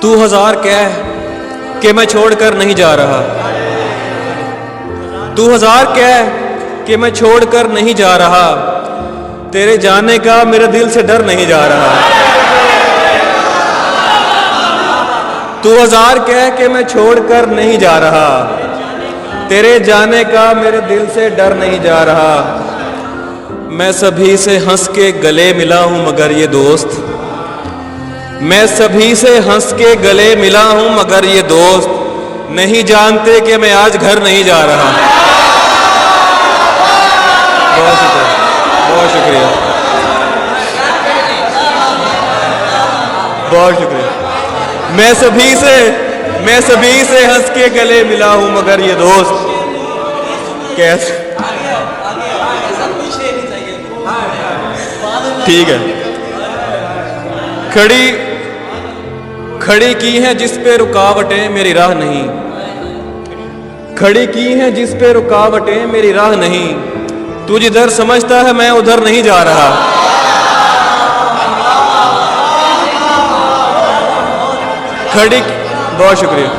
तू हजार कह कि मैं छोड़कर नहीं जा रहा, तू हजार कह कि मैं छोड़कर नहीं जा रहा, तेरे जाने का मेरे दिल से डर नहीं जा रहा। तू हजार कह कि मैं छोड़कर नहीं जा रहा, तेरे जाने का मेरे दिल से डर नहीं जा रहा। मैं सभी से हंस के गले मिला हूं मगर ये दोस्त, मैं सभी से हंस के गले मिला हूं मगर ये दोस्त नहीं जानते कि मैं आज घर नहीं जा रहा। बहुत शुक्रिया, बहुत शुक्रिया, बहुत शुक्रिया। मैं सभी से हंस के गले मिला हूं मगर ये दोस्त कैसे। ठीक है। खड़ी की हैं जिस पे रुकावटें मेरी राह नहीं, खड़ी की हैं जिस पे रुकावटें मेरी राह नहीं, तू जिधर समझता है मैं उधर नहीं जा रहा। बहुत शुक्रिया।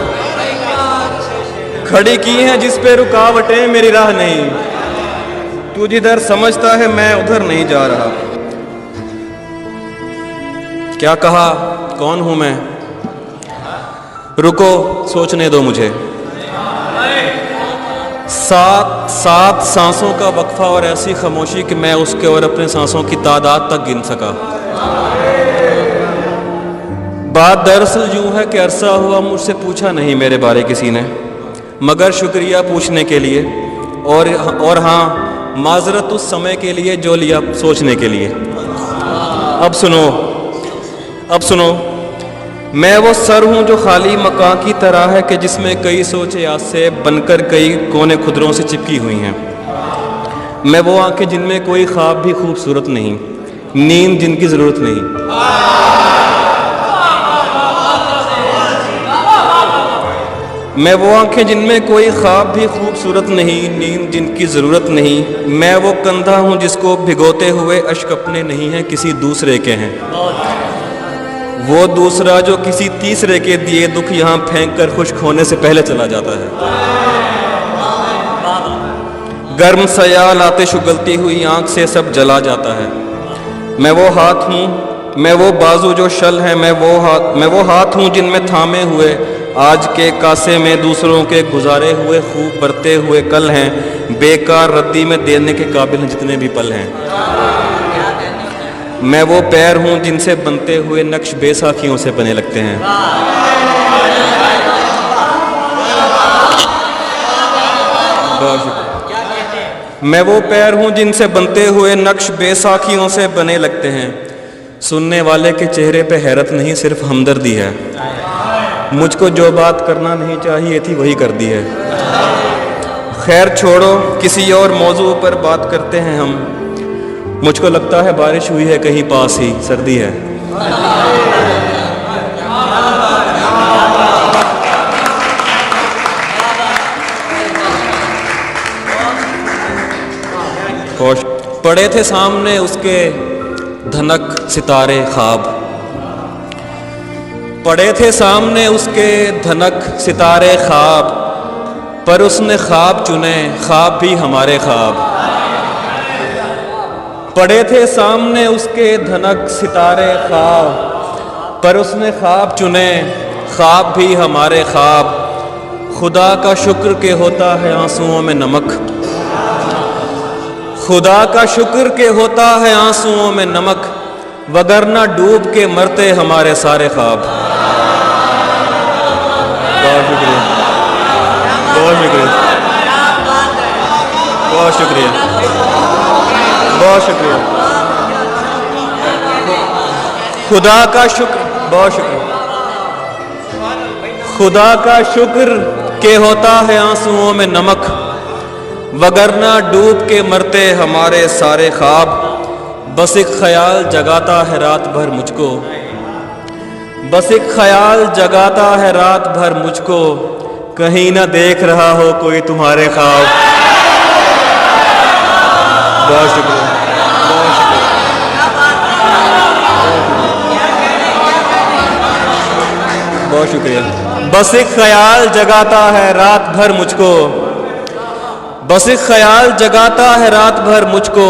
खड़ी की हैं जिस पे रुकावटें मेरी राह नहीं, तू जिधर समझता है मैं उधर नहीं जा रहा। क्या कहा, कौन हूं मैं, रुको सोचने दो मुझे। सात सांसों का वक्फा और ऐसी खामोशी कि मैं उसके और अपने सांसों की तादाद तक गिन सका। बात दरअसल यूं है कि अरसा हुआ मुझसे पूछा नहीं मेरे बारे किसी ने, मगर शुक्रिया पूछने के लिए और हाँ माजरत उस समय के लिए जो लिया सोचने के लिए। अब सुनो, मैं वो सर हूं जो खाली मकां की तरह है कि जिसमें कई सोचे आज से बनकर कई कोने खुदरों से चिपकी हुई हैं। मैं वो आंखें जिनमें कोई ख्वाब भी खूबसूरत नहीं, नींद जिनकी ज़रूरत नहीं। मैं वो आंखें जिनमें कोई ख्वाब भी खूबसूरत नहीं, नींद जिनकी ज़रूरत नहीं। मैं वो कंधा हूँ जिसको भिगोते हुए अश्क अपने नहीं हैं किसी दूसरे के हैं। वो दूसरा जो किसी तीसरे के दिए दुख यहाँ फेंक कर खुश्क होने से पहले चला जाता है। गर्म सयाल आतिश उगलती हुई आंख से सब जला जाता है। मैं वो हाथ हूँ, मैं वो बाजू जो शल है, मैं वो हाथ हूँ जिनमें थामे हुए आज के कासे में दूसरों के गुजारे हुए खूब बरते हुए कल हैं, बेकार रद्दी में देने के काबिल जितने भी पल हैं। मैं वो पैर हूं जिनसे बनते हुए नक्श बेसाखियों से बने लगते हैं। मैं वो पैर हूं जिनसे बनते हुए नक्श बेसाखियों से बने लगते हैं। सुनने वाले के चेहरे पे हैरत नहीं सिर्फ हमदर्दी है। मुझको जो बात करना नहीं चाहिए थी वही कर दी है। खैर छोड़ो, किसी और मौजू पर बात करते हैं हम। मुझको लगता है बारिश हुई है कहीं पास ही, सर्दी है। पड़े थे सामने उसके धनक सितारे ख्वाब, पड़े थे सामने उसके धनक सितारे ख्वाब, पर उसने ख्वाब चुने, ख्वाब भी हमारे ख्वाब। पड़े थे सामने उसके धनक सितारे ख्वाब, पर उसने ख्वाब चुने, ख्वाब भी हमारे ख्वाब। खुदा का शुक्र के होता है आंसुओं में नमक, खुदा का शुक्र के होता है आंसुओं में नमक, वगरना डूब के मरते हमारे सारे ख्वाब। बहुत शुक्रिया, बहुत शुक्रिया, बहुत शुक्रिया, बहुत शुक्रिया। खुदा का शुक्र, बहुत शुक्रिया। खुदा का शुक्र के होता है आंसुओं में नमक, वगरना डूब के मरते हमारे सारे ख्वाब। बस एक ख्याल जगाता है रात भर मुझको, बस एक ख्याल जगाता है रात भर मुझको, कहीं ना देख रहा हो कोई तुम्हारे ख्वाब। बहुत शुक्रिया, बहुत शुक्रिया, बहुत शुक्रिया। बस एक ख्याल जगाता है रात भर मुझको, बस एक ख्याल जगाता है रात भर मुझको,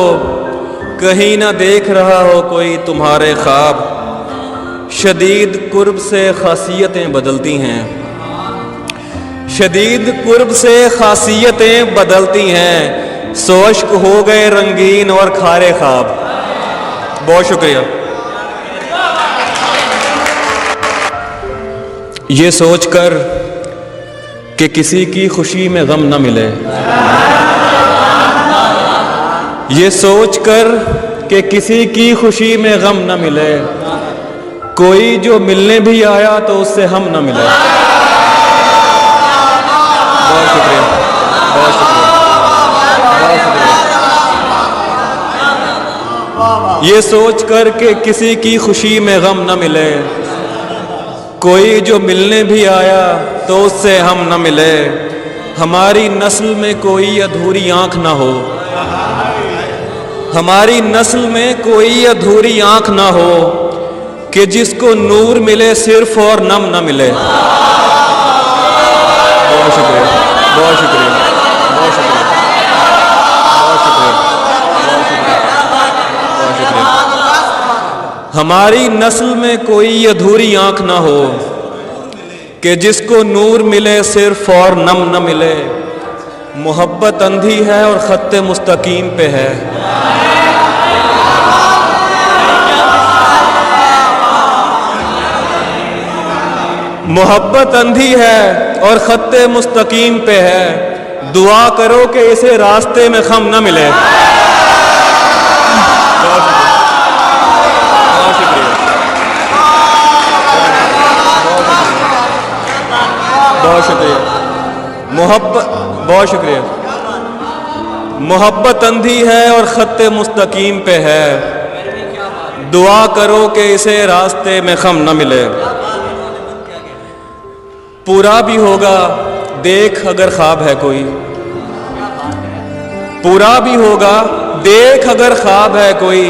कहीं ना देख रहा हो कोई तुम्हारे ख्वाब। शदीद कुर्ब से खासियतें बदलती हैं, शदीद कुर्ब से खासियतें बदलती हैं, सोश्क हो गए रंगीन और खारे ख्वाब। बहुत शुक्रिया। ये सोचकर कि किसी की खुशी में गम न मिले, ये सोचकर कि किसी की खुशी में गम न मिले, कोई जो मिलने भी आया तो उससे हम न मिले। बहुत शुक्रिया, बहुत शुक्रिया, बहुत शुक्रिया। ये सोचकर कि किसी की खुशी में गम न मिले, कोई जो मिलने भी आया तो उससे हम न मिले, हमारी नस्ल में कोई अधूरी आंख ना हो, हमारी नस्ल में कोई अधूरी आंख ना हो, कि जिसको नूर मिले सिर्फ और नम न मिले। बहुत शुक्रिया, बहुत शुक्रिया, बहुत शुक्रिया, बहुत शुक्रिया, बहुत शुक्रिया, बहुत शुक्रिया। हमारी नस्ल में कोई अधूरी आंख ना हो, कि जिसको नूर मिले सिर्फ और नम न मिले। मोहब्बत अंधी है और खत्ते मुस्तकीम पे है, मोहब्बत अंधी है और खत्ते मुस्तकीम पे है, दुआ करो कि इसे रास्ते में खम न मिले। बहुत शुक्रिया, बहुत शुक्रिया। मोहब्बत, बहुत शुक्रिया। मोहब्बत अंधी है और खत्ते मुस्तकीम पे है, दुआ करो कि इसे रास्ते में खम न मिले। पूरा भी होगा देख अगर ख्वाब है कोई, पूरा भी होगा देख अगर ख्वाब है कोई,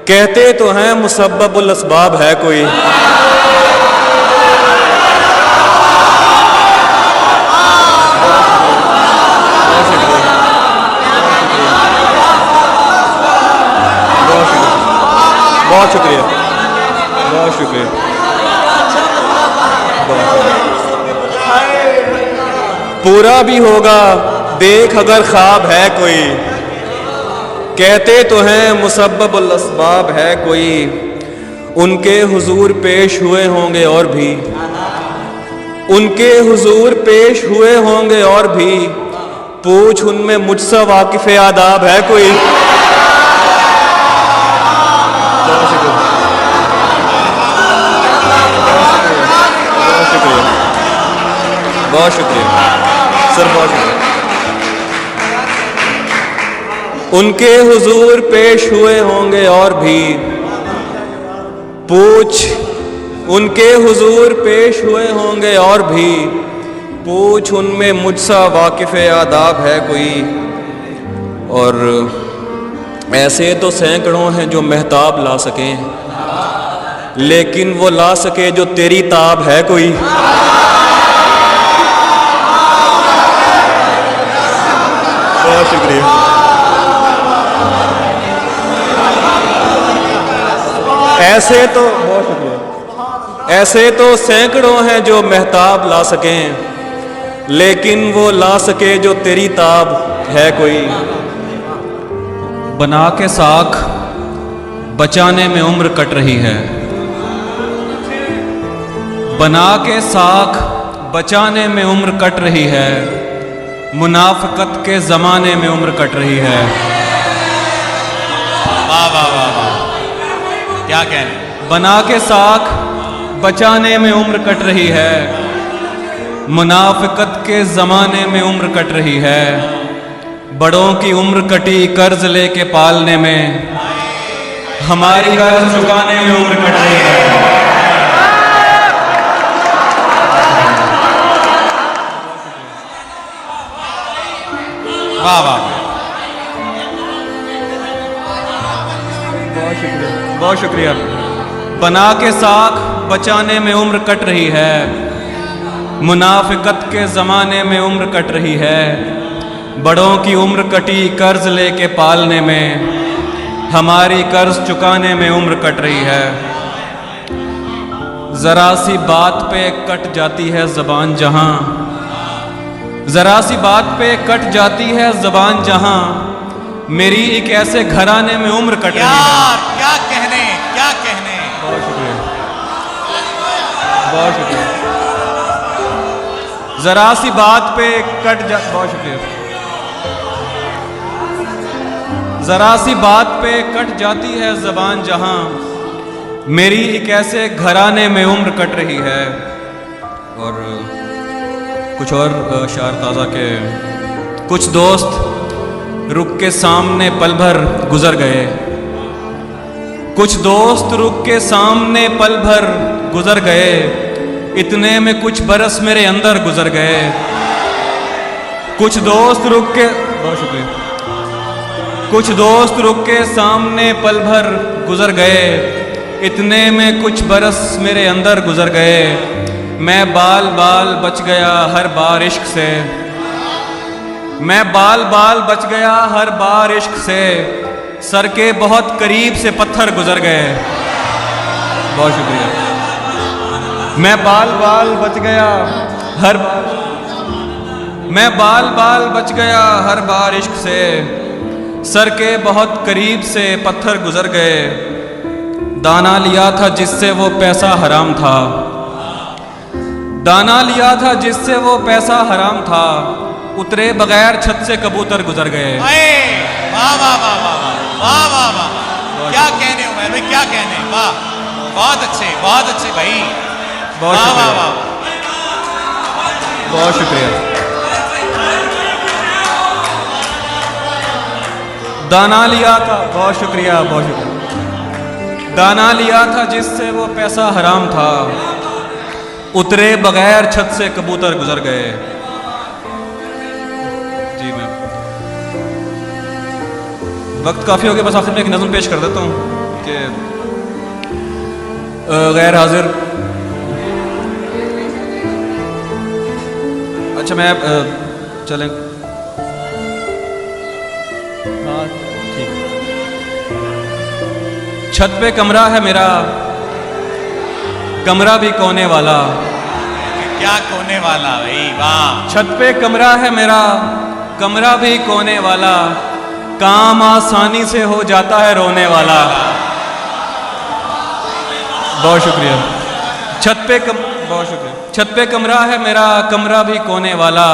कहते तो हैं मुसब्बबुल अस्बाब है कोई। बहुत शुक्रिया, बहुत शुक्रिया। पूरा भी होगा देख अगर ख्वाब है कोई, कहते तो हैं मुसब्बबुल अस्बाब है कोई। उनके हुजूर पेश हुए होंगे और भी, उनके हुजूर पेश हुए होंगे और भी, पूछ उनमें मुझसे वाकिफ़ आदाब है कोई। बहुत शुक्रिया, बहुत शुक्रिया, बहुत शुक्रिया सर, बहुत शुक्रिया। उनके हुजूर पेश हुए होंगे और भी, पूछ उनके हुजूर पेश हुए होंगे और भी, पूछ उनमें मुझसा वाकिफ़ आदाब है कोई। और ऐसे तो सैकड़ों हैं जो महताब ला सकें, लेकिन वो ला सके जो तेरी ताब है कोई। बहुत शुक्रिया। ऐसे तो, बहुत शुक्रिया। ऐसे तो सैकड़ों हैं जो महताब ला सकें, लेकिन वो ला सके जो तेरी ताब है कोई। बना के साख बचाने में उम्र कट रही है, बना के साख बचाने में उम्र कट रही है, मुनाफिकत के ज़माने में उम्र कट रही है। वाह वाह वाह वाह, क्या कहने। बना के साख बचाने में उम्र कट रही है, मुनाफिकत के ज़माने में उम्र कट रही है। बड़ों की उम्र कटी कर्ज लेके पालने में, हमारी कर्ज चुकाने में उम्र कट रही है। वाह वाह, बहुत शुक्रिया, बहुत शुक्रिया, बना के साख बचाने में उम्र कट रही है, मुनाफिकत के ज़माने में उम्र कट रही है। बड़ों की उम्र कटी कर्ज लेके पालने में, हमारी कर्ज चुकाने में उम्र कट रही है। ज़रा सी बात पे कट जाती है ज़बान जहां, ज़रा सी बात पे कट जाती है ज़बान जहां, मेरी एक ऐसे घराने में उम्र कट रही है। यार क्या कहने, क्या कहने। बहुत शुक्रिया, बहुत शुक्रिया। ज़रा सी बात पे बहुत शुक्रिया। ज़रा सी बात पे कट जाती है ज़बान जहां, मेरी एक ऐसे घराने में उम्र कट रही है। और कुछ और अशार ताज़ा के, कुछ दोस्त रुक के सामने पल भर गुजर गए, कुछ दोस्त रुक के सामने पल भर गुजर गए, इतने में कुछ बरस मेरे अंदर गुजर गए। कुछ दोस्त रुक के, बहुत शुक्रिया, कुछ दोस्त रुक के सामने पल भर गुजर गए, इतने में कुछ बरस मेरे अंदर गुजर गए। मैं बाल बाल बच गया हर बार इश्क से, मैं बाल बाल बच गया हर बार इश्क से, सर के बहुत करीब से पत्थर गुजर गए। बहुत शुक्रिया। मैं बाल बाल बच गया हर बार, मैं बाल बाल बच गया हर बार इश्क से, सर के बहुत करीब से पत्थर गुजर गए। दाना लिया था जिससे वो पैसा हराम था, दाना लिया था जिससे वो पैसा हराम था, उतरे बगैर छत से कबूतर गुजर गए। वाह वाह वाह वाह वाह वाह वाह, क्या कहने हो भाई, क्या कहने। वाह, बहुत अच्छे भाई, बहुत वाह वाह शुक्रिया, वाह, बहुत शुक्रिया। दाना लिया था, बहुत शुक्रिया, बहुत शुक्रिया। दाना लिया था जिससे वो पैसा हराम था, उतरे बगैर छत से कबूतर गुजर गए। जी मैं वक्त काफ़ी हो गया, बस आखिर में एक नज़म पेश कर देता हूँ कि गैर हाजिर, अच्छा मैं चलें, हाँ ठीक। छत पे कमरा है मेरा, कमरा भी कोने वाला। क्या कोने वाला भाई, वाह। छत पे कमरा है मेरा, कमरा भी कोने वाला, काम आसानी से हो जाता है रोने वाला। बहुत शुक्रिया। बहुत शुक्रिया। छत पे कमरा है मेरा, कमरा भी कोने वाला,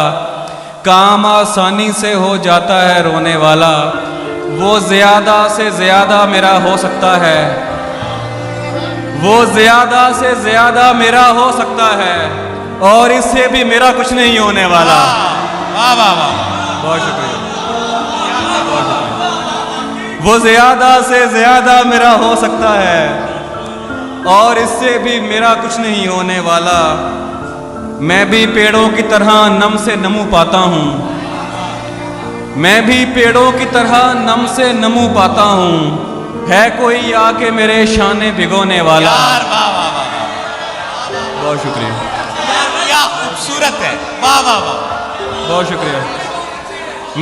काम आसानी से हो जाता है रोने वाला। वो ज़्यादा से ज़्यादा मेरा हो सकता है, वो ज़्यादा से ज़्यादा मेरा हो सकता है, और इससे भी मेरा कुछ नहीं होने वाला। वाह वाह वाह, बहुत शुक्रिया, बहुत शुक्रिया। वो ज़्यादा से ज़्यादा मेरा हो सकता है, और इससे भी मेरा कुछ नहीं होने वाला। मैं भी पेड़ों की तरह नम से नमू पाता हूँ, मैं भी पेड़ों की तरह नम से नमू पाता हूँ। है कोई आके मेरे शाने भिगोने वाला। यार वाह वाह वाह वाह, बहुत शुक्रिया, क्या खूबसूरत है, वाह वाह वाह, बहुत शुक्रिया।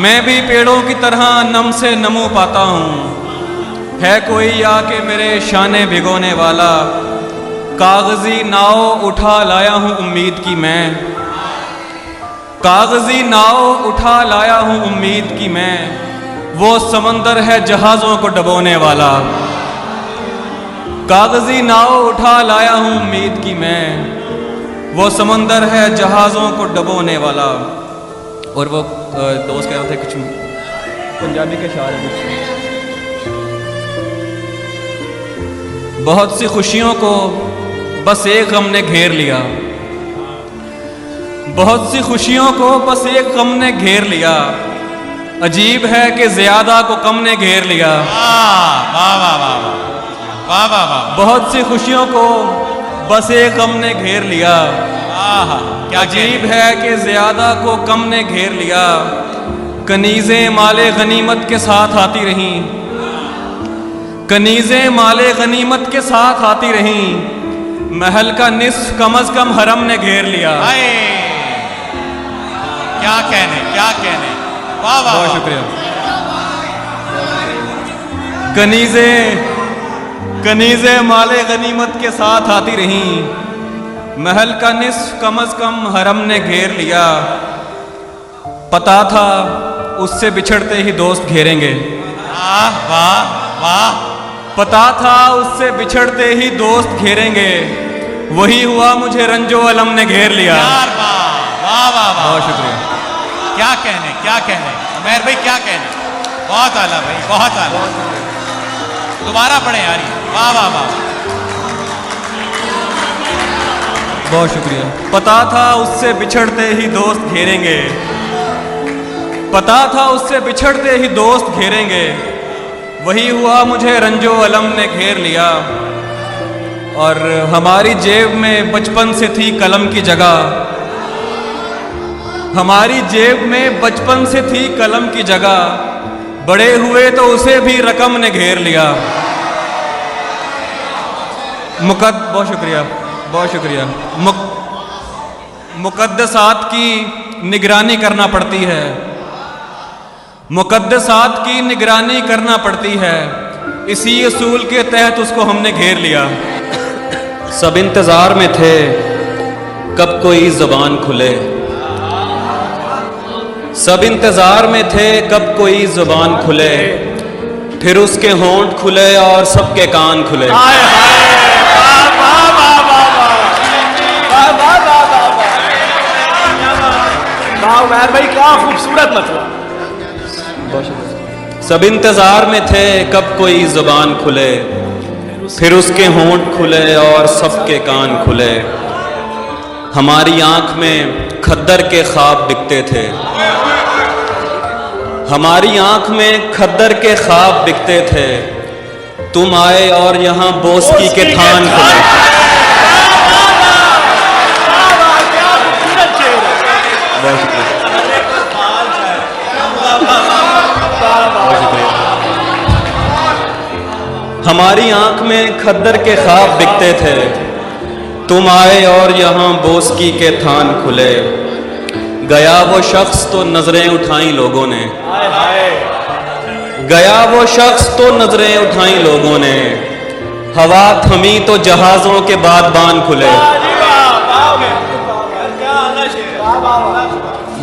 मैं भी पेड़ों की तरह नम से नमू पाता हूँ, है कोई आके मेरे शाने भिगोने वाला। कागजी नाव उठा लाया हूँ उम्मीद की मैं, कागजी नाव उठा लाया हूँ उम्मीद की मैं। वो समंदर है जहाज़ों को डबोने वाला। कागजी नाव उठा लाया हूँ उम्मीद की मैं, वो समंदर है जहाज़ों को डबोने वाला। और वो दोस्त कह रहे थे कुछ पंजाबी के शायर हैं कुछ। बहुत सी खुशियों को बस एक गम ने घेर लिया, बहुत सी खुशियों को बस एक गम ने घेर लिया। अजीब है कि ज्यादा को कम ने घेर लिया। वाह वाह वाह वाह वाह वाह वाह, बहुत सी खुशियों को बस एक गम ने घेर लिया। आहा, क्या अजीब है कि ज्यादा को कम ने घेर लिया। कनीज़ें माले गनीमत के साथ आती रहीं, कनीज़ें माले गनीमत के साथ आती रहीं, महल का निस्फ कम अज कम हरम ने घेर लिया। हाय, क्या कहने, क्या कहने, वाह वाह बहुत वाह। शुक्रिया। कनीज़ें माले गनीमत के साथ आती रहीं, महल का निस्फ कम अज कम हरम ने घेर लिया। पता था उससे बिछड़ते ही दोस्त घेरेंगे, वाह वाह वाह। पता था उससे बिछड़ते ही दोस्त घेरेंगे, वही हुआ मुझे रंजो अलम ने घेर लिया। यार वाह वाह वाह वाह। बहुत शुक्रिया। क्या कहने, क्या कहने उमैर भाई, क्या कहने, बहुत आला भाई, बहुत आला। दोबारा पढ़े यार ये, वाह वाह वाह। बहुत शुक्रिया। पता था उससे बिछड़ते ही दोस्त घेरेंगे, पता था उससे बिछड़ते ही दोस्त घेरेंगे, वही हुआ मुझे रंजो अलम ने घेर लिया। और हमारी जेब में बचपन से थी कलम की जगह, हमारी जेब में बचपन से थी कलम की जगह, बड़े हुए तो उसे भी रकम ने घेर लिया। बहुत शुक्रिया, बहुत शुक्रिया। मुकद्दसात की निगरानी करना पड़ती है, मुकद्दसात की निगरानी करना पड़ती है, इसी असूल के तहत उसको हमने घेर लिया। सब इंतज़ार में थे कब कोई ज़बान खुले, सब इंतज़ार में थे कब कोई ज़बान खुले, फिर उसके होंठ खुले और सबके कान खुले। उमैर भाई क्या खूबसूरत मतलब। सब इंतज़ार में थे कब कोई ज़बान खुले, फिर उसके होंठ खुले और सबके कान खुले। हमारी आंख में खद्दर के ख्वाब बिकते थे, हमारी आंख में खद्दर के ख्वाब बिकते थे, तुम आए और यहाँ बोस्की के थान खुले। बहुत शुक्रिया। हमारी आंख में खद्दर के ख्वाब बिकते थे, तुम आए और यहाँ बोस्की के थान खुले। गया वो शख्स तो नजरें उठाई लोगों ने, गया वो शख्स तो नजरें उठाई लोगों ने, हवा थमी तो जहाजों के बादबान खुले।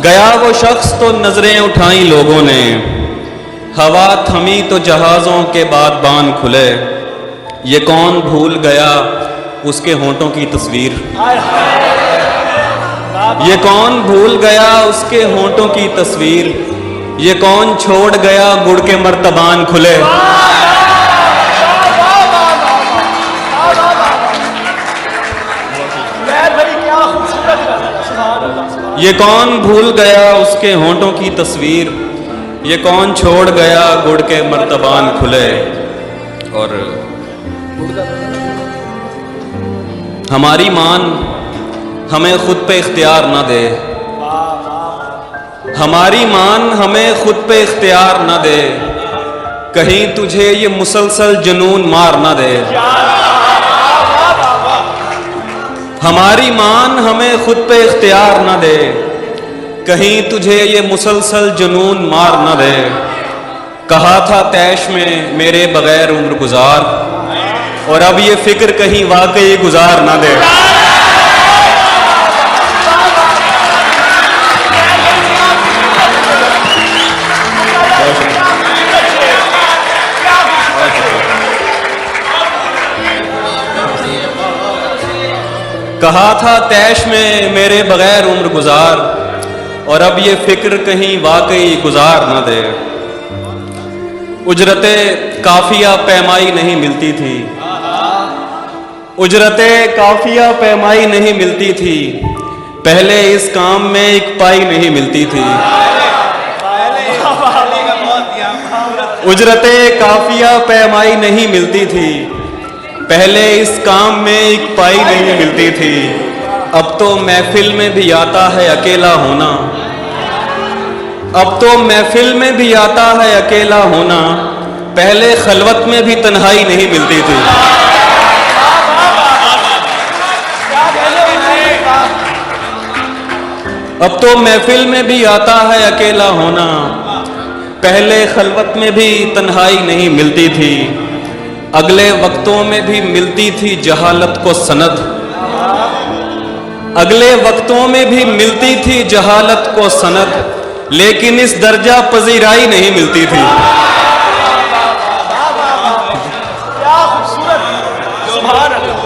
गया वो शख्स तो नजरें उठाई लोगों ने, हवा थमी तो जहाजों के बादबान खुले। ये कौन भूल गया उसके होंठों की तस्वीर, ये कौन भूल गया उसके होंठों की तस्वीर, ये कौन छोड़ गया गुड़ के मर्तबान खुले। ये कौन भूल गया उसके होंठों की तस्वीर, ये कौन छोड़ गया गुड़ के मर्तबान खुले। और हमारी मान हमें खुद पे इख्तियार ना दे, हमारी मान हमें खुद पे इख्तियार ना दे, कहीं तुझे ये मुसलसल जुनून मार ना दे। हमारी मान हमें खुद पे इख्तियार ना दे, कहीं तुझे ये मुसलसल जुनून मार ना दे। कहा था तैश में मेरे बगैर उम्र गुजार, और अब ये फिक्र कहीं वाकई गुजार ना दे। कहा था तैश में मेरे बगैर उम्र गुजार, और अब ये फिक्र कहीं वाकई गुजार न दे। उजरते काफिया पैमाई नहीं मिलती थी, उजरते काफिया पैमाई नहीं मिलती थी, पहले इस काम में एक पाई नहीं मिलती थी। उजरते काफिया पैमाई नहीं मिलती थी, पहले इस काम में एक पाई नहीं मिलती थी। अब तो महफिल में भी आता है अकेला होना, अब तो महफिल में भी आता है अकेला होना, पहले खलवत में भी तन्हाई नहीं मिलती थी। अब तो महफिल में भी आता है अकेला होना, पहले खलवत में भी तन्हाई नहीं मिलती थी। अगले वक्तों में भी मिलती थी जहालत को सनद, अगले वक्तों में भी मिलती थी जहालत को सनद, लेकिन इस दर्जा पजीराई नहीं मिलती थी। क्या खूबसूरत, सुभान अल्लाह।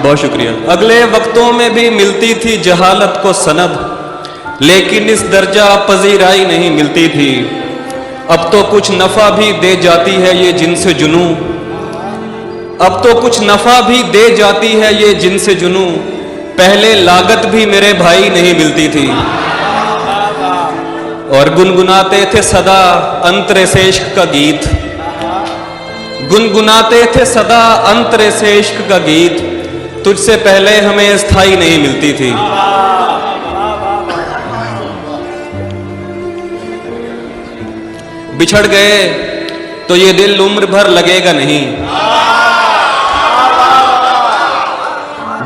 बहुत शुक्रिया। अगले वक्तों में भी मिलती थी जहालत को सनद, लेकिन इस दर्जा पजीराई नहीं मिलती थी। अब तो कुछ नफा भी दे जाती है ये जिनसे जुनू, अब तो कुछ नफा भी दे जाती है ये जिनसे जुनू, पहले लागत भी मेरे भाई नहीं मिलती थी। और गुनगुनाते थे सदा अंतरे से इश्क का गीत, गुनगुनाते थे सदा अंतरे से इश्क का गीत, तुझसे पहले हमें स्थाई नहीं मिलती थी। बिछड़ गए तो ये दिल उम्र भर लगेगा नहीं,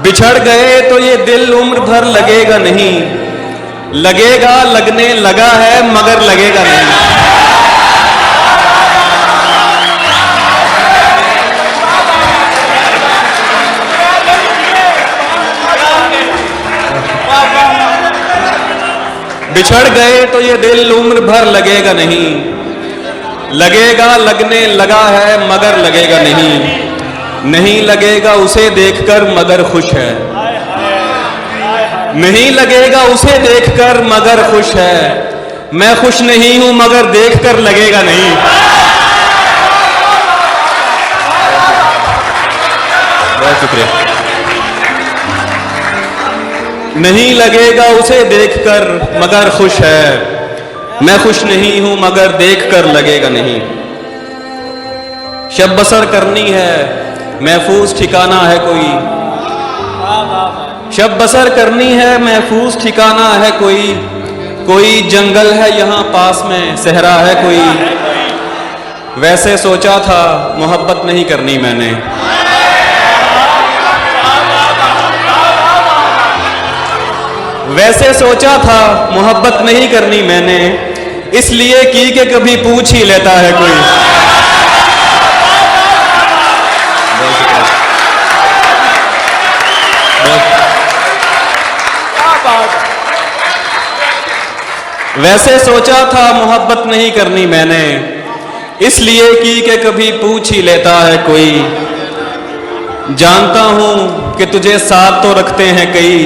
बिछड़ गए तो ये दिल उम्र भर लगेगा नहीं, लगेगा लगने लगा है मगर लगेगा नहीं। बिछड़ गए तो ये दिल उम्र भर लगेगा नहीं, लगेगा लगने लगा है मगर लगेगा नहीं, नहीं लगेगा उसे देखकर मगर खुश है, नहीं लगेगा उसे देखकर मगर खुश है, मैं खुश नहीं हूं मगर देखकर लगेगा नहीं। बहुत शुक्रिया। नहीं लगेगा उसे देखकर मगर खुश है, मैं खुश नहीं हूं मगर देखकर लगेगा नहीं। शब बसर करनी है महफूज ठिकाना है कोई, शब बसर करनी है महफूज ठिकाना है कोई, कोई जंगल है यहाँ पास में सहरा है कोई। वैसे सोचा था मोहब्बत नहीं करनी मैंने, वैसे सोचा था मोहब्बत नहीं करनी मैंने, इसलिए की कि कभी पूछ ही लेता है कोई। वैसे सोचा था मोहब्बत नहीं करनी मैंने, इसलिए की कि कभी पूछ ही लेता है कोई। जानता हूं कि तुझे साथ तो रखते हैं कई,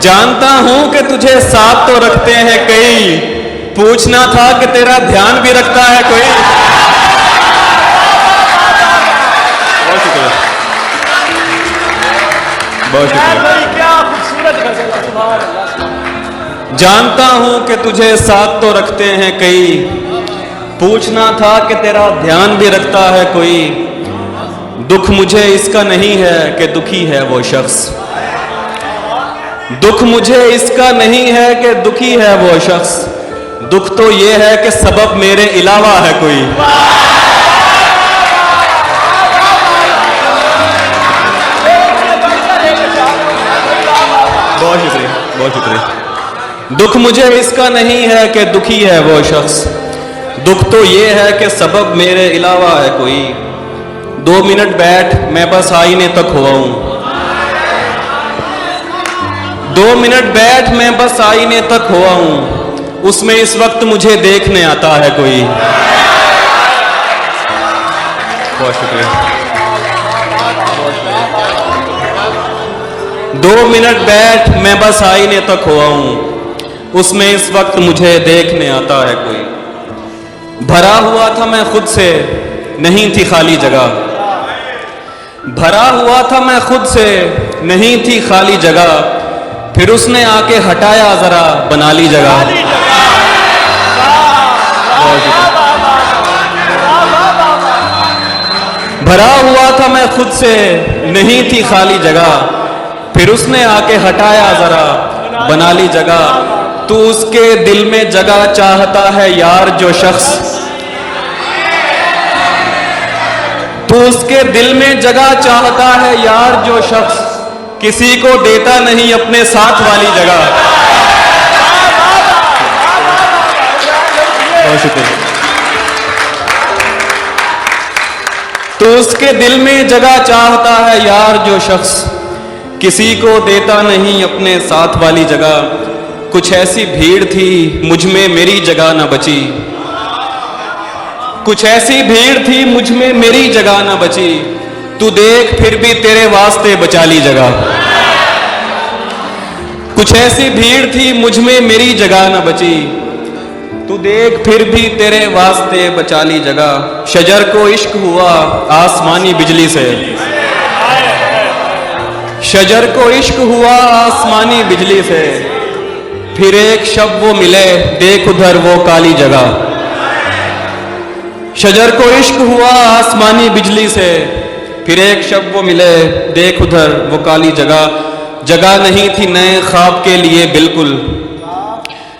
जानता हूं कि तुझे साथ तो रखते हैं कई, पूछना था कि तेरा ध्यान भी रखता है कोई। बहुत शुक्रिया, बहुत शुक्रिया। क्या खूबसूरत गजल है, सुभान अल्लाह। जानता हूं कि तुझे साथ तो रखते हैं कई, पूछना था कि तेरा ध्यान भी रखता है कोई। दुख मुझे इसका नहीं है कि दुखी है वो शख्स, दुख मुझे इसका नहीं है कि दुखी है वो शख्स, दुख तो ये है कि सबब मेरे अलावा है कोई। बहुत शुक्रिया, बहुत शुक्रिया। दुख मुझे इसका नहीं है कि दुखी है वो शख्स, दुख तो ये है कि सबब मेरे अलावा है कोई। 2 मिनट बैठ मैं बस आईने तक हुआ हूं, 2 मिनट बैठ मैं बस आईने तक हुआ हूं, उसमें इस वक्त मुझे देखने आता है कोई। बहुत शुक्रिया। 2 मिनट बैठ मैं बस आईने तक हुआ हूं, उसमें इस वक्त मुझे देखने आता है कोई। भरा हुआ था मैं खुद से, नहीं थी खाली जगह, भरा हुआ था मैं खुद से, नहीं थी खाली जगह, फिर उसने आके हटाया जरा बना ली जगह। भरा हुआ था मैं खुद से, नहीं थी खाली जगह, फिर उसने आके हटाया जरा बना ली जगह। तू उसके दिल में जगह चाहता है यार जो शख्स, तू उसके दिल में जगह चाहता है यार जो शख्स, किसी को देता नहीं अपने साथ वाली जगह। बहुत शुक्रिया। तू उसके दिल में जगह चाहता है यार जो शख्स, किसी को देता नहीं अपने साथ वाली जगह। कुछ ऐसी भीड़ थी मुझ में मेरी जगह न बची, कुछ ऐसी भीड़ थी मुझ में मेरी जगह न बची, तू देख फिर भी तेरे वास्ते बचा ली जगह। कुछ ऐसी भीड़ थी मुझ में मेरी जगह न बची, तू देख फिर भी तेरे वास्ते बचा ली जगह। शजर को इश्क हुआ आसमानी बिजली से, शजर को इश्क हुआ आसमानी बिजली से, फिर एक शब वो मिले देख उधर वो काली जगह। शजर को इश्क हुआ आसमानी बिजली से, फिर एक शब वो मिले देख उधर वो काली जगह। जगह नहीं थी नए ख्वाब के लिए बिल्कुल,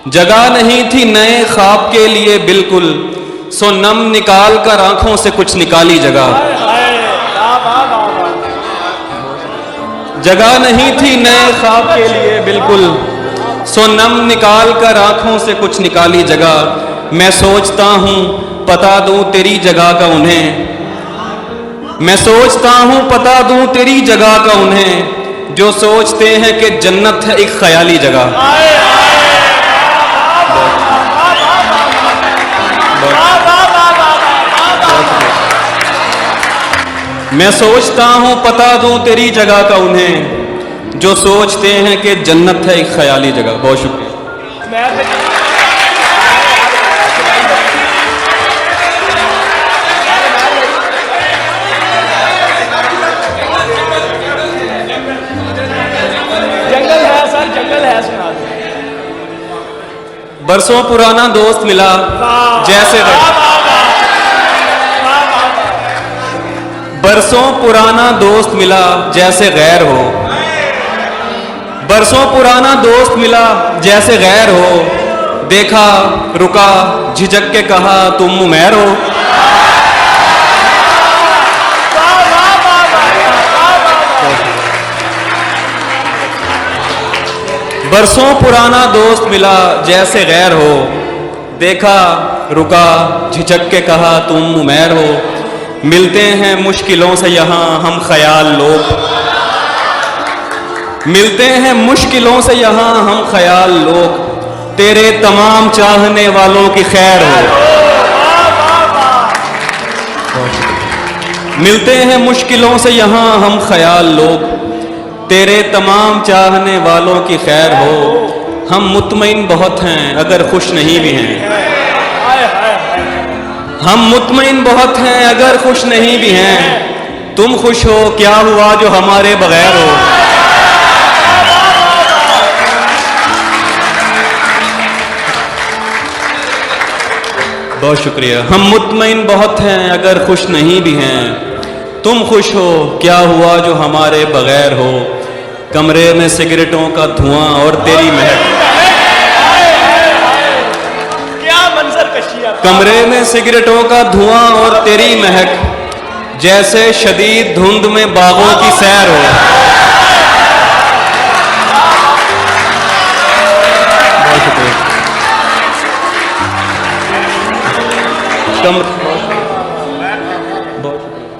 जगह नहीं थी नए ख्वाब के लिए बिल्कुल, सो नम निकाल कर आंखों से कुछ निकाली जगह। जगह नहीं थी नए ख्वाब के लिए बिल्कुल, सो नम निकाल कर आंखों से कुछ निकाली जगह। मैं सोचता हूं पता दूं तेरी जगह का उन्हें, मैं सोचता हूं पता दूं तेरी जगह का उन्हें, जो सोचते हैं कि जन्नत है एक ख्याली जगह। मैं सोचता हूं पता दूं तेरी जगह का उन्हें, जो सोचते हैं कि जन्नत है एक ख्याली जगह। बहुत शुक्रिया। जंगल है सर, जंगल है सुना दो। बरसों पुराना दोस्त मिला जैसे बरसों पुराना दोस्त मिला जैसे गैर हो, बरसों पुराना दोस्त मिला जैसे गैर हो, देखा रुका झिझक के कहा तुम उमैर हो। बरसों पुराना दोस्त मिला जैसे गैर हो, देखा रुका झिझक के कहा तुम उमैर हो। मिलते हैं मुश्किलों से यहाँ हम ख्याल लोग, मिलते हैं मुश्किलों से यहाँ हम ख्याल लोग, तेरे तमाम चाहने वालों की खैर हो। मिलते हैं मुश्किलों से यहाँ हम ख्याल लोग, तेरे तमाम चाहने वालों की खैर हो। हम मुतमईन बहुत हैं अगर खुश नहीं भी हैं, हम मुतमईन बहुत हैं अगर खुश नहीं भी हैं, तुम खुश हो क्या हुआ जो हमारे बगैर हो। बहुत शुक्रिया। हम मुतमईन बहुत हैं अगर खुश नहीं भी हैं, तुम खुश हो क्या हुआ जो हमारे बगैर हो। कमरे में सिगरेटों का धुआं और तेरी महक, कमरे में सिगरेटों का धुआं और तेरी महक, जैसे शदीद धुंध में बागों की सैर हो। बहुत शुक्रिया।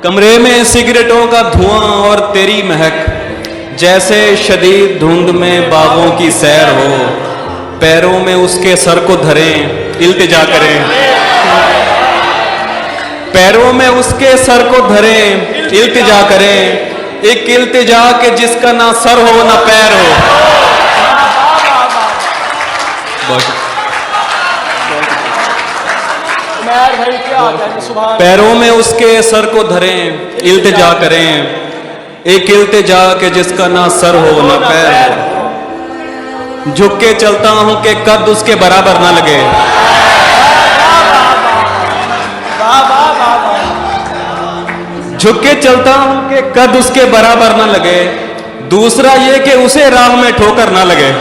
कमरे में सिगरेटों का धुआं और तेरी महक, जैसे शदीद धुंध में बागों की सैर हो। पैरों में उसके सर को धरें इल्तिजा करें, पैरों में उसके सर को धरें इल्तिजा करें, एक इल्तिजा के जिसका ना सर हो ना पैर हो। पैरों में उसके सर को धरें इल्तिजा करें, एक इल्तिजा के जिसका ना सर हो ना पैर हो। झुक के चलता हूं कि कद उसके बराबर ना लगे, झुक के चलता हूं कि कद उसके बराबर ना लगे। दूसरा ये कि उसे राह में ठोकर ना लगे।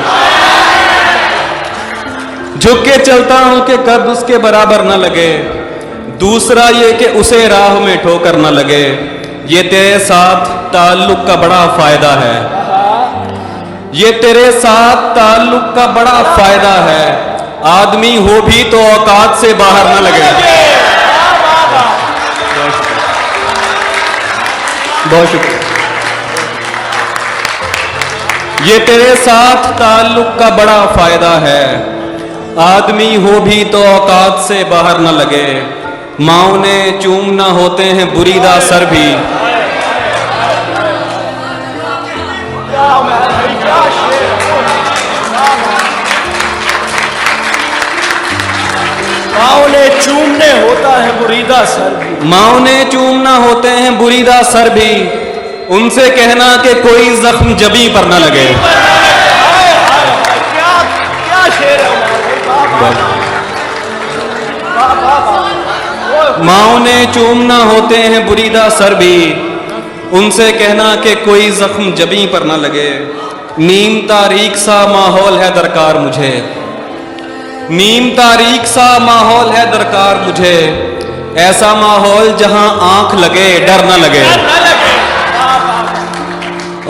झुक के चलता हूं कि कद उसके बराबर न लगे, दूसरा ये कि उसे राह में ठोकर न लगे। ये तेरे साथ ताल्लुक का बड़ा फायदा है, ये तेरे साथ ताल्लुक का बड़ा फायदा है। आदमी हो भी तो औकात से बाहर न लगे। बहुत शुक्रिया। ये तेरे साथ ताल्लुक का बड़ा फायदा है, आदमी हो भी तो औकात से बाहर न लगे। माओ ने चूमना होते हैं बुरीदा सर भी, माओ ने चूमने होता है बुरीदा सर भी। माओ ने चूमना होते हैं बुरीदा सर भी, उनसे कहना कि कोई जख्म जबी पर न लगे। क्या क्या शेर है माओ ने चूमना होते हैं बुरीदा सर भी, उनसे कहना कि कोई जख्म जबी पर न लगे। नीम तारीख सा माहौल है दरकार मुझे, नीम तारीख सा माहौल है दरकार मुझे। ऐसा माहौल जहां आंख लगे डर न लगे।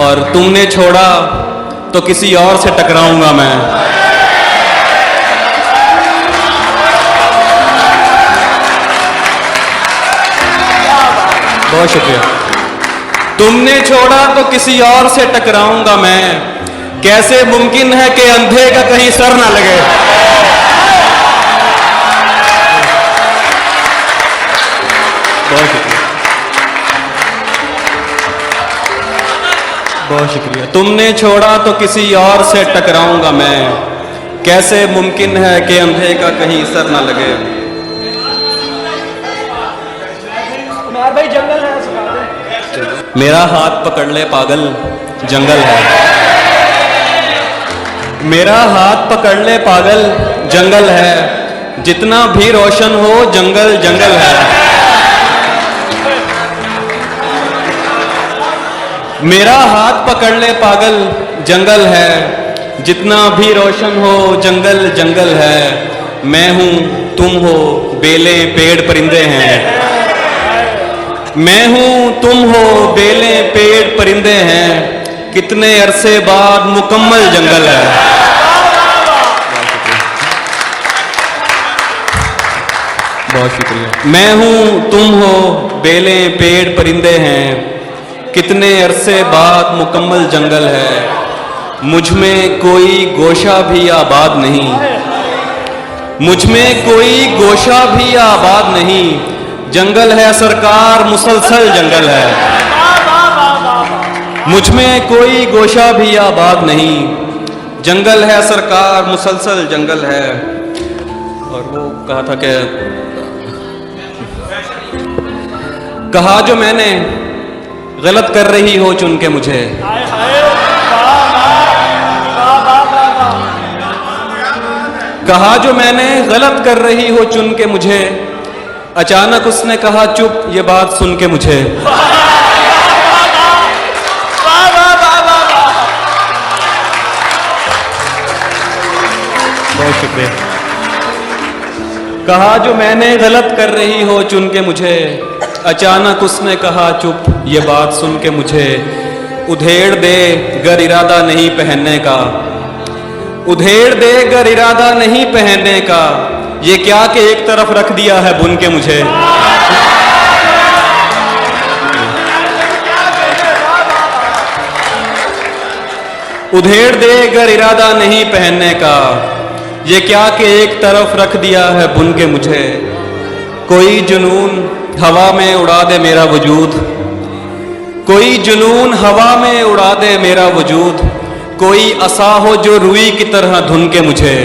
और तुमने छोड़ा तो किसी और से टकराऊंगा मैं। बहुत शुक्रिया। तुमने छोड़ा तो किसी और से टकराऊंगा मैं, कैसे मुमकिन है कि अंधे का कहीं सर ना लगे। बहुत शुक्रिया, बहुत शुक्रिया। तुमने छोड़ा तो किसी और से टकराऊंगा मैं, कैसे मुमकिन है कि अंधे का कहीं सर ना लगे। भाई जंगल है, सिखा दे। मेरा हाथ पकड़ ले पागल जंगल है, मेरा हाथ पकड़ ले पागल जंगल है, जितना भी रोशन हो जंगल जंगल है। मेरा हाथ पकड़ ले पागल जंगल है, जितना भी रोशन हो जंगल जंगल है। मैं हूं तुम हो बेलें पेड़ परिंदे हैं, मैं हूं तुम हो बेलें पेड़ परिंदे हैं, कितने अरसे बाद मुकम्मल जंगल है। बहुत शुक्रिया। मैं हूं तुम हो बेलें पेड़ परिंदे हैं, कितने अरसे बाद मुकम्मल जंगल है। मुझ में कोई गोशा भी आबाद नहीं, मुझ में कोई गोशा भी आबाद नहीं, जंगल है सरकार मुसलसल जंगल है। मुझ में कोई गोशा भी आबाद नहीं, जंगल है सरकार मुसलसल जंगल है। और वो कहा था कि कहा जो मैंने गलत कर रही हो चुन के मुझे, कहा जो मैंने गलत कर रही हो चुन के मुझे, अचानक उसने कहा चुप ये बात सुन के मुझे। बहुत शुक्रिया। कहा जो मैंने गलत कर रही हो चुन के मुझे, अचानक उसने कहा चुप ये बात सुन के मुझे। उधेड़ दे गर इरादा नहीं पहनने का, उधेड़ दे गर इरादा नहीं पहनने का, ये क्या कि एक तरफ रख दिया है बुन के मुझे। उधेड़ दे गर इरादा नहीं पहनने का, ये क्या कि एक तरफ रख दिया है बुन के मुझे। कोई जुनून हवा में उड़ा दे मेरा वजूद, कोई जुनून हवा में उड़ा दे मेरा वजूद, कोई असा हो जो रुई की तरह धुन के मुझे।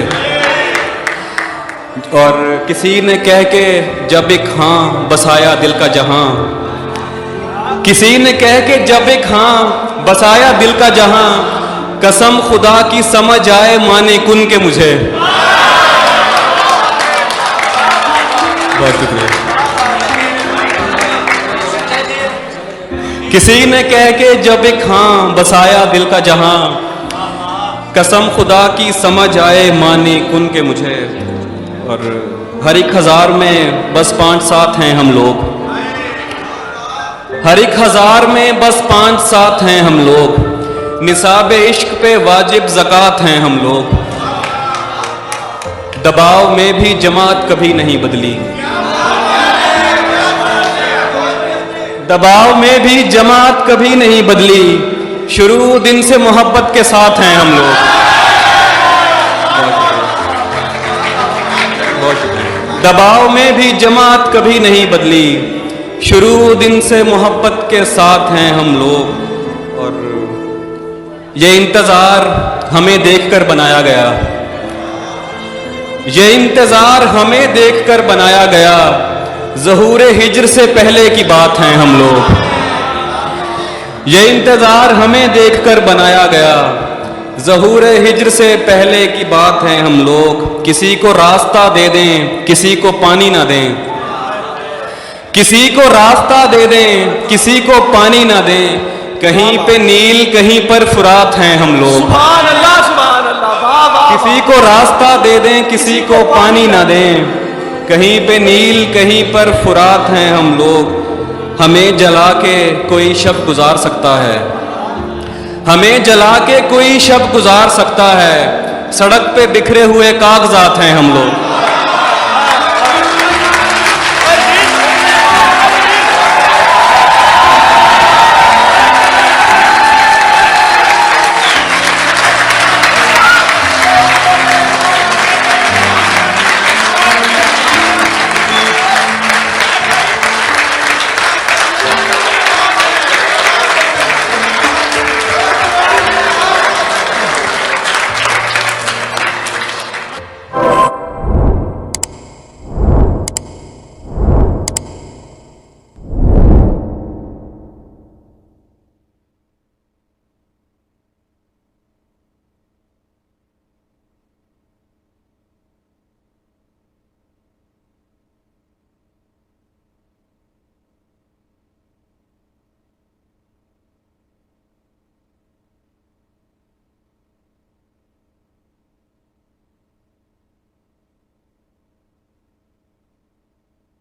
और किसी ने कह के जब एक हाँ बसाया दिल का जहां, किसी ने कह के जब एक हाँ बसाया दिल का जहां, कसम खुदा की समझ आए माने कुन के मुझे। बहुत शुक्रिया। किसी ने कह के जब एक हाँ बसाया दिल का जहां, कसम खुदा की समझ आए माने कुन के मुझे। और हर एक हजार में बस 5-7 हैं हम लोग, हर एक हजार में बस 5-7 हैं हम लोग, निसाब इश्क पे वाजिब ज़कात हैं हम लोग। दबाव में भी जमात कभी नहीं बदली, दबाव में भी जमात कभी नहीं बदली, शुरू दिन से मोहब्बत के साथ हैं हम लोग। दबाव में भी जमात कभी नहीं बदली, शुरू दिन से मोहब्बत के साथ हैं हम लोग। और ये इंतज़ार हमें देखकर बनाया गया, ये इंतज़ार हमें देखकर बनाया गया, ज़हूरे हिज्र से पहले की बात है हम लोग। ये इंतज़ार हमें देखकर बनाया गया, ज़हूरे हिज्र से पहले की बात है हम लोग। किसी को रास्ता दे दें, किसी को पानी ना दें, किसी को रास्ता दे दें, किसी को पानी ना दें, कहीं पे नील कहीं पर फुरात हैं हम लोग। सुभान अल्लाह, वाह वाह। किसी को रास्ता दे दें, किसी को पानी ना दें, कहीं पे नील कहीं पर फुरात हैं हम लोग। हमें जला के कोई शब गुजार सकता है, हमें जला के कोई शब गुजार सकता है, सड़क पे बिखरे हुए कागजात हैं हम लोग।